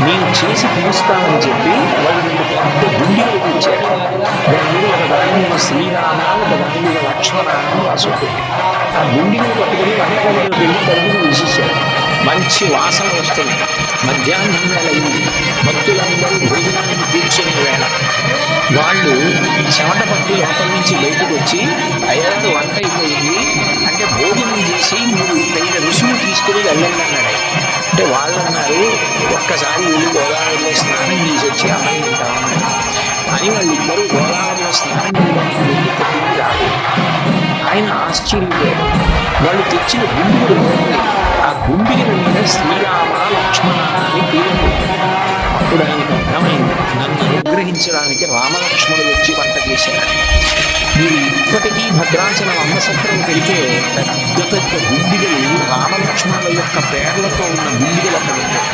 నేను చేసి పిలుస్తానని చెప్పి వాళ్ళు 2 పెద్ద గుండెలు తెచ్చారు. దాని మీద ఒక దాని మీద శ్రీరామ, ఒక దాని మీద లక్ష్మణ అని రాసుకుంది. ఆ గుండెలు పట్టుకుని వంటగదిలోకి వెళ్ళి తలుపులు విసిశారు. మంచి వాసన వస్తుంది. మధ్యాహ్నం వేళ అయింది. భక్తులందరూ భోజనానికి కూర్చునే వేళ. వాళ్ళు చెమట పట్టి లోపల నుంచి బయటకు వచ్చి అయ్యారు వంట అయిపోయింది అంటే భోజనం చేసి మీరు తగిన రుసుము తీసుకుని వెళ్ళండి అన్నాడు. అంటే వాళ్ళు అన్నారు ఒక్కసారి వెళ్ళి గోదావరిలో స్నానం చేసి వచ్చి అన్నం తింటామన్నారు. అని వాళ్ళిద్దరూ గోదావరిలో స్నానం చేయడానికి వెళ్ళి తిరిగి రాలేదు. ఆయన ఆశ్చర్యపోయారు. వాళ్ళు తెచ్చిన గుండెలు ఆ గుండెల మీద శ్రీరామ లక్ష్మణ అని పేరు. అప్పుడు ఆయనకు అర్థమైంది, నన్ను అనుగ్రహించడానికి రామలక్ష్మణులు వచ్చి వంట చేశారు. మీరు ఇప్పటికీ భద్రాచలం అమ్మసత్రం వెళితే పెద్ద పెద్ద గుండిగలు రామలక్ష్మణుల యొక్క పేర్లతో ఉన్న గుండిగలు అక్కడ ఉంటాయి.